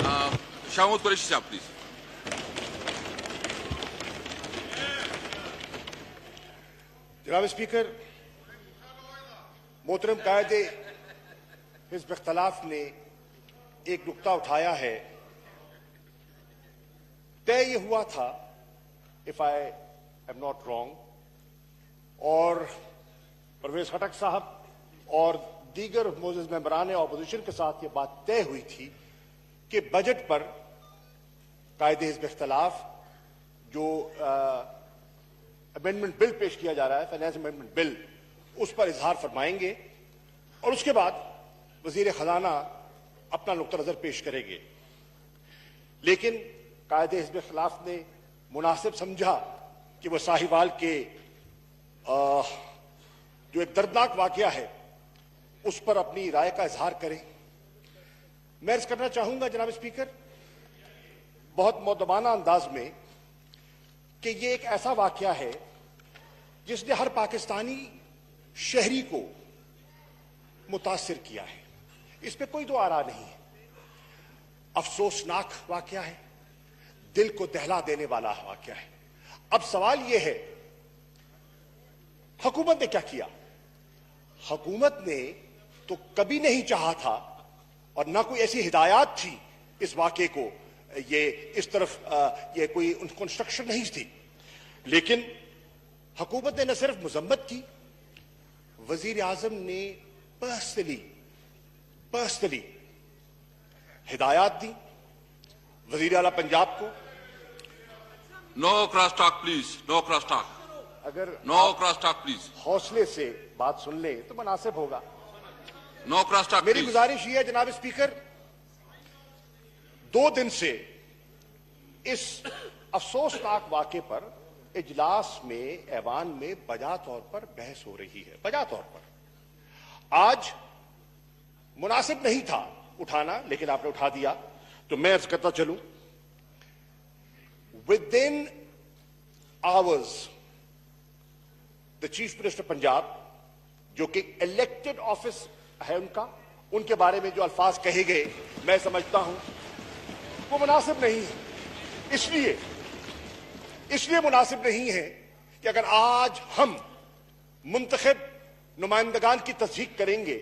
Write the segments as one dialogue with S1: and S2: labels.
S1: Shahmood Qureshi साहब please.
S2: जनाब speaker, मोहतरम कायदे हिज़्ब इख्तिलाफ ने एक नुक्ता उठाया है। तय ये हुआ था, if I am not wrong, और परवेज खटक साहब और दीगर मोअज़्ज़ज़ मेंबरान ऑपोजिशन के साथ ये बात तय हुई थी कि बजट पर कायदे हिज़्ब इख्तिलाफ जो अमेंडमेंट बिल पेश किया जा रहा है, फाइनेंस अमेंडमेंट बिल, उस पर इजहार फरमाएंगे और उसके बाद वजीर खजाना अपना नुक्ता नजर पेश करेंगे। लेकिन कायदे हिज़्ब इख्तिलाफ ने मुनासिब समझा कि वह साहिवाल के जो एक दर्दनाक वाकया है उस पर अपनी राय का इजहार करें। मैं अर्ज करना चाहूंगा जनाब स्पीकर, बहुत मुअद्दबाना अंदाज में, कि ये एक ऐसा वाकया है जिसने हर पाकिस्तानी शहरी को मुतासिर किया है। इस पर कोई दो आरा नहीं है। अफसोसनाक वाकया है, दिल को दहला देने वाला वाकया है। अब सवाल यह है, हुकूमत ने क्या किया? हुकूमत ने तो कभी नहीं चाहा था और ना कोई ऐसी हिदायत थी इस वाकये को, ये इस तरफ ये कोई कंस्ट्रक्शन नहीं थी। लेकिन हुकूमत ने न सिर्फ मजम्मत की, वजीर आजम ने पर्सनली हिदायत दी वजीर आला पंजाब को।
S1: No cross talk please, no cross talk.
S2: अगर
S1: नो क्रॉस टॉक प्लीज,
S2: हौसले से बात सुन ले तो मुनासिब होगा।
S1: No cross talk.
S2: मेरी गुजारिश ये है जनाब स्पीकर, 2 दिन से इस अफसोसनाक वाक़े पर इजलास में, ऐवान में बजा तौर पर बहस हो रही है। बजा तौर पर आज मुनासिब नहीं था उठाना, लेकिन आपने उठा दिया, तो मैं अर्ज करता चलूं। With in hours the chief minister Punjab, जो कि इलेक्टेड ऑफिस है उनके बारे में जो अल्फाज कहे गए, मैं समझता हूं वो मुनासिब नहीं है। इसलिए मुनासिब नहीं है कि अगर आज हम मुंतखब नुमाइंदगान की तस्दीक करेंगे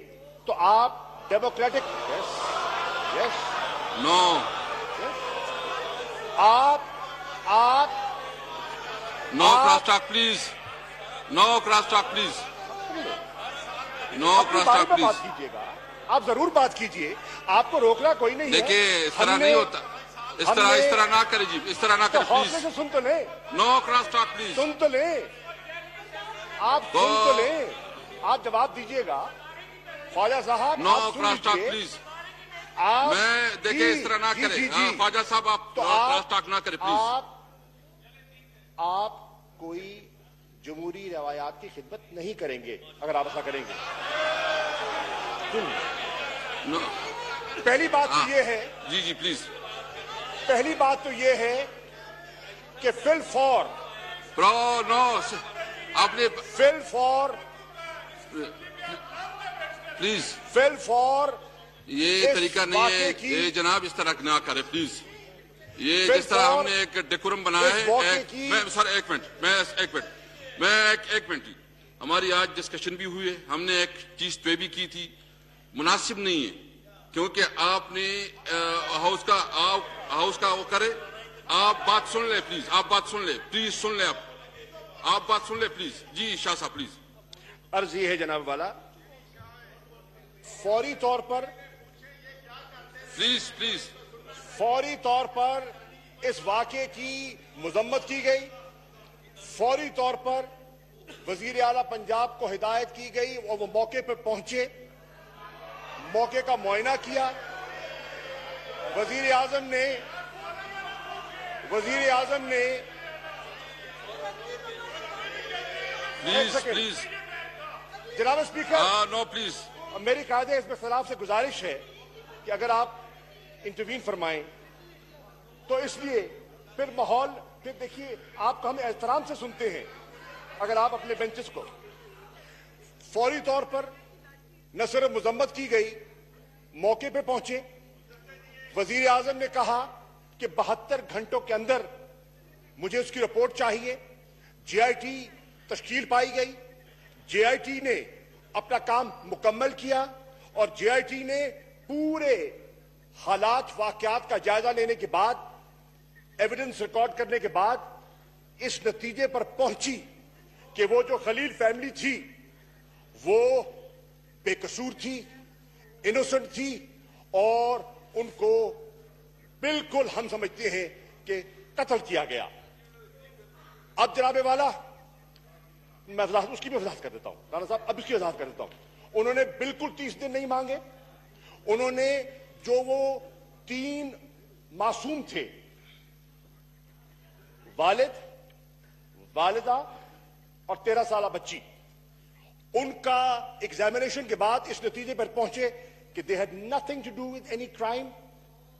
S2: तो आप डेमोक्रेटिक
S1: नो
S2: आप
S1: no cross talk please, no cross talk please, no cross talk
S2: बात
S1: प्लीज।
S2: कीजिएगा, आप जरूर बात कीजिए, आपको रोकना कोई नहीं है।
S1: देखिए इस तरह नहीं होता, इस तरह ना करें जी, इस तरह ना करें
S2: हौसले
S1: प्लीज।
S2: से सुन तो ले,
S1: नो क्रॉस टॉक प्लीज,
S2: सुन तो ले, आप सुन तो ले, आप जवाब दीजिएगा। Khwaja Sahab,
S1: no cross talk please. मैं देखिए इस तरह ना करें ख्वाजा साहब, आप क्रॉस टॉक ना करें प्लीज।
S2: आप कोई जमहूरी रवायात की खिदमत नहीं करेंगे अगर आप ऐसा करेंगे। पहली बात तो ये है,
S1: जी प्लीज।
S2: पहली बात तो ये है कि फिल फॉर
S1: आपने प्लीज, ये तरीका नहीं है ये जनाब, इस तरह ना करे प्लीज। ये जिस तरह हमने एक डेकोरम बनाया है, मैं सर एक मिनट, हमारी आज डिस्कशन भी हुई है, हमने एक चीज तय भी की थी, मुनासिब नहीं है क्योंकि आपने हाउस का वो करे। आप बात सुन ले प्लीज, आप बात सुन ले प्लीज, सुन ले आप बात सुन ले प्लीज। जी शाह साहब प्लीज।
S2: अर्ज ये है जनाब वाला, फौरी तौर पर
S1: प्लीज
S2: फौरी तौर पर इस वाक़े की मजम्मत की गई। फौरी तौर पर वजीर आला पंजाब को हिदायत की गई और वो मौके पर पहुंचे, मौके का मुआयना किया। वजीर आजम ने
S1: प्लीज
S2: जनाब स्पीकर,
S1: नो प्लीज।
S2: मेरी कायदे इसमें खिलाफ से गुजारिश है कि अगर आप इंटरवीन फरमाएं तो इसलिए फिर माहौल, फिर देखिए आपको हम एहतराम से सुनते हैं। अगर आप अपने बेंचेस को फौरी तौर पर न सिर्फ मजम्मत की गई, मौके पे पहुंचे, वजीर आजम ने कहा कि 72 घंटों के अंदर मुझे उसकी रिपोर्ट चाहिए। जेआईटी तश्कील पाई गई, जेआईटी ने अपना काम मुकम्मल किया और जेआईटी ने पूरे हालात वाकयात का जायजा लेने के बाद, एविडेंस रिकॉर्ड करने के बाद इस नतीजे पर पहुंची कि वो जो खलील फैमिली थी वो बेकसूर थी, इनोसेंट थी और उनको बिल्कुल हम समझते हैं कि कत्ल किया गया। अब जनाबे वाला मैं उसकी भी वजाहत कर देता हूं, राणा साहब अब इसकी वजाहत कर देता हूं। उन्होंने बिल्कुल 30 दिन नहीं मांगे। उन्होंने जो वो 3 मासूम थे, वालिद, वालिदा और 13 साल बच्ची, उनका एग्जामिनेशन के बाद इस नतीजे पर पहुंचे कि they had nothing to do with any crime,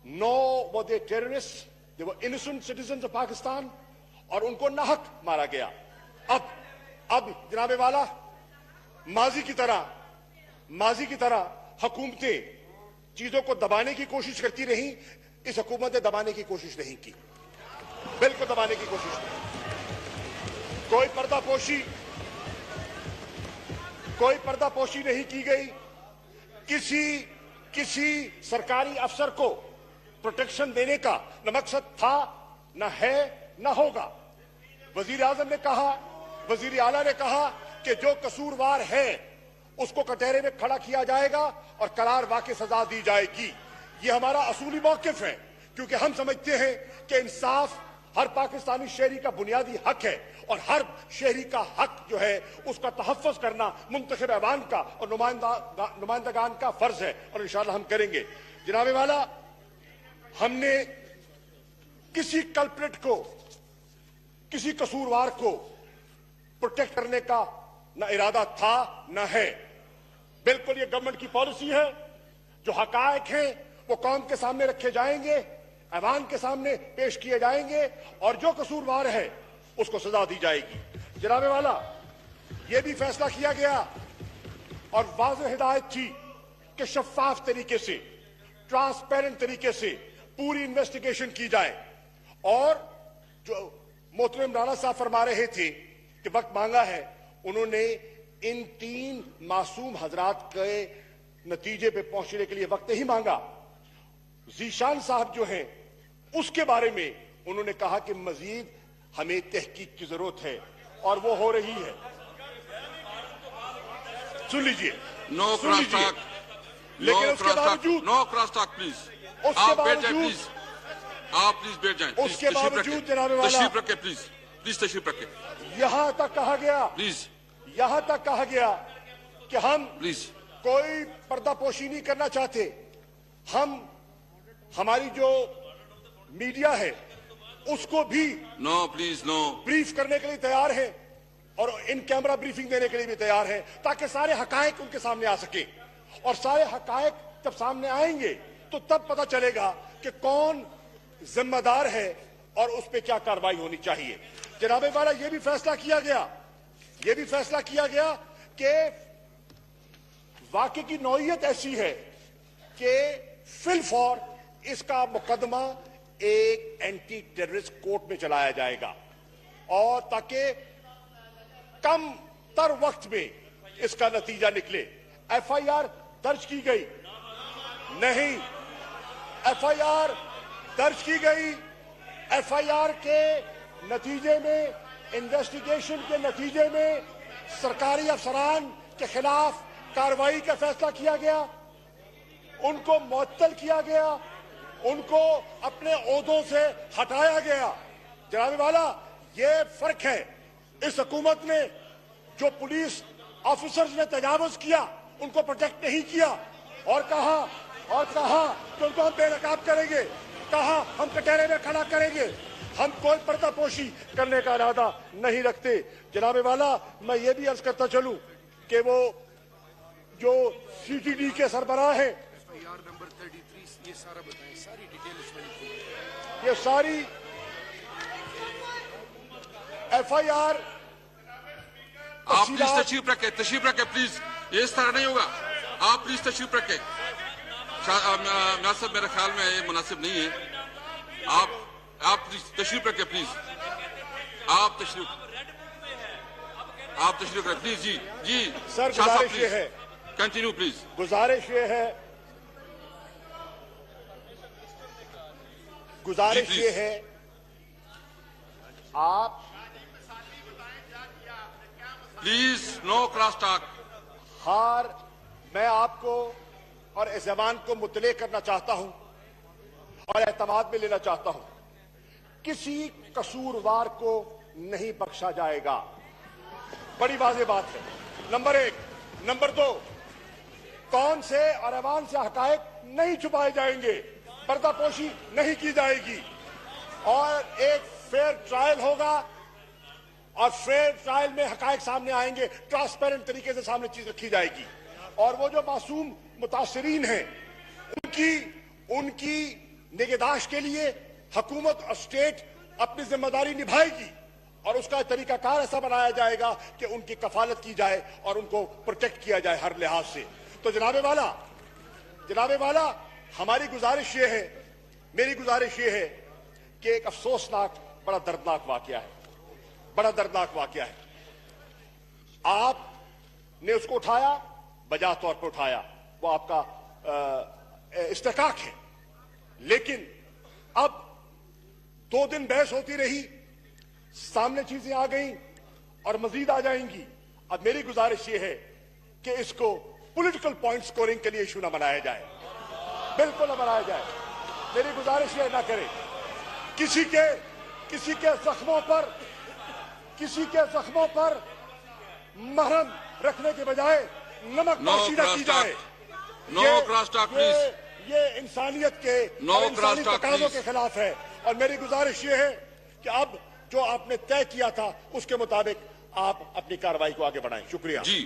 S2: no were they terrorist, they were innocent citizens of Pakistan और उनको नाहक मारा गया। अब जनाबे वाला माजी की तरह हुकूमतें चीजों को दबाने की कोशिश करती रही। इस हुकूमत ने दबाने की कोशिश नहीं की, बिल्कुल दबाने की कोशिश नहीं। कोई पर्दापोशी नहीं की गई। किसी सरकारी अफसर को प्रोटेक्शन देने का न मकसद था, न है, न होगा। वजीर आजम ने कहा, वजीर आला ने कहा कि जो कसूरवार है उसको कटहरे में खड़ा किया जाएगा और करार वाक़ई सजा दी जाएगी। ये हमारा असूली मौक़िफ़ है, क्योंकि हम समझते हैं कि इंसाफ हर पाकिस्तानी शहरी का बुनियादी हक है और हर शहरी का हक जो है उसका तहफ़्फ़ुज़ करना मुंतखब ऐवान का और नुमाइंदगान का फर्ज है और इंशाअल्लाह हम करेंगे। जनाबे वाला, हमने किसी कल्प्रिट को, किसी कसूरवार को प्रोटेक्ट करने का न इरादा था न है। बिल्कुल ये गवर्नमेंट की पॉलिसी है। जो हकायक हैं वो कौम के सामने रखे जाएंगे, ऐवान के सामने पेश किए जाएंगे और जो कसूरवार है उसको सजा दी जाएगी। जनाबे वाला, ये भी फैसला किया गया और वाज़ेह हिदायत थी कि शफाफ तरीके से, ट्रांसपेरेंट तरीके से पूरी इन्वेस्टिगेशन की जाए। और जो मोहतरम राणा साहब फरमा रहे थे कि वक्त मांगा है, उन्होंने इन 3 मासूम हजरात के नतीजे पे पहुंचने के लिए वक्त नहीं मांगा। जीशान साहब जो हैं उसके बारे में उन्होंने कहा कि मजीद हमें तहकीक की जरूरत है और वो हो रही है। सुन लीजिए,
S1: नो क्रॉस टॉक,
S2: लेकिन उसके बावजूद,
S1: नो क्रॉस टॉक प्लीज,
S2: उसके बावजूद,
S1: आप प्लीज बैठ जाएं।
S2: उसके बावजूद जनाबे वाला
S1: तशरीफ रखें, प्लीज तशरीफ रखें।
S2: यहां तक कहा गया,
S1: प्लीज
S2: यहां तक कहा गया कि हम
S1: प्लीज
S2: कोई पर्दापोशी नहीं करना चाहते। हम हमारी जो मीडिया है उसको भी
S1: नो प्लीज नो
S2: ब्रीफ करने के लिए तैयार है और इन कैमरा ब्रीफिंग देने के लिए भी तैयार है, ताकि सारे हकायक उनके सामने आ सके। और सारे हकायक जब सामने आएंगे तो तब पता चलेगा कि कौन जिम्मेदार है और उस पर क्या कार्रवाई होनी चाहिए। जनाबे वाला, यह भी फैसला किया गया कि वाकई की नौइयत ऐसी है कि फिलफौर इसका मुकदमा एक एंटी टेररिस्ट कोर्ट में चलाया जाएगा और ताकि कम तर वक्त में इसका नतीजा निकले। एफआईआर दर्ज की गई नहीं, एफआईआर दर्ज की गई। एफआईआर के नतीजे में, इन्वेस्टिगेशन के नतीजे में सरकारी अफसरान के खिलाफ कार्रवाई का फैसला किया गया, उनको मुअत्तल किया गया, उनको अपने ओहदों से हटाया गया। जनाब वाला, ये फर्क है। इस हुकूमत ने जो पुलिस ऑफिसर्स ने तजावुज किया उनको प्रोटेक्ट नहीं किया और कहा कि उनको हम बेनकाब करेंगे, कहा हम कटहरे में खड़ा करेंगे। हम कोई पर्दापोशी करने का इरादा नहीं रखते। जनाब वाला, मैं ये भी अर्ज करता चलूं कि वो जो सीटीडी के सरबराह हैं,
S3: नंबर 33, ये सारा बताएं, सारी डिटेल इसमें लिखी,
S2: ये सारी एफआईआर।
S1: आप प्लीज तशरीफ रखें प्लीज, ये इस तरह नहीं होगा। आप प्लीज तशरीफ रखें। मियां साहब, मेरे ख्याल में ये मुनासिब नहीं है। आप तशरीफ रखें प्लीज। आप तशरीफ रखें प्लीज। जी जी
S2: सर, गुजारिश ये है,
S1: कंटिन्यू प्लीज।
S2: गुजारिश ये है आप
S1: प्लीज नो क्रॉस टॉक।
S2: मैं आपको और इस जबान को मुतले करना चाहता हूं और एतमाद में लेना चाहता हूं। किसी कसूरवार को नहीं बख्शा जाएगा। बड़ी वाज़ेह बात है, नंबर 1। नंबर 2, कौन से और ऐवान से हकायक नहीं छुपाए जाएंगे, पर्दापोशी नहीं की जाएगी और एक फेयर ट्रायल होगा और फेयर ट्रायल में हकायक सामने आएंगे, ट्रांसपेरेंट तरीके से सामने चीज रखी जाएगी और वो जो मासूम मुतासरीन हैं उनकी निगहदाश्त के लिए हुकूमत और स्टेट अपनी जिम्मेदारी निभाएगी और उसका तरीकाकार ऐसा बनाया जाएगा कि उनकी कफालत की जाए और उनको प्रोटेक्ट किया जाए हर लिहाज से। तो जनाबे वाला हमारी गुजारिश ये है, मेरी गुजारिश ये है कि एक अफसोसनाक बड़ा दर्दनाक वाकया है। आपने उसको उठाया, बजा तौर पर उठाया, वो आपका इस्तेकाक है, लेकिन अब 2 दिन बहस होती रही, सामने चीजें आ गई और मजीद आ जाएंगी। अब मेरी गुजारिश ये है कि इसको पॉलिटिकल पॉइंट स्कोरिंग के लिए इशू ना बनाया जाए, बिल्कुल ना बनाया जाए। मेरी गुजारिश ये ना करें, किसी के जख्मों पर मरहम रखने के बजाय नमक पाशीदा की जाए।
S1: No cross talk please.
S2: ये इंसानियत के इंसानी तकाज़ों के खिलाफ है और मेरी गुजारिश ये है कि अब जो आपने तय किया था उसके मुताबिक आप अपनी कार्रवाई को आगे बढ़ाएं। शुक्रिया।
S1: जी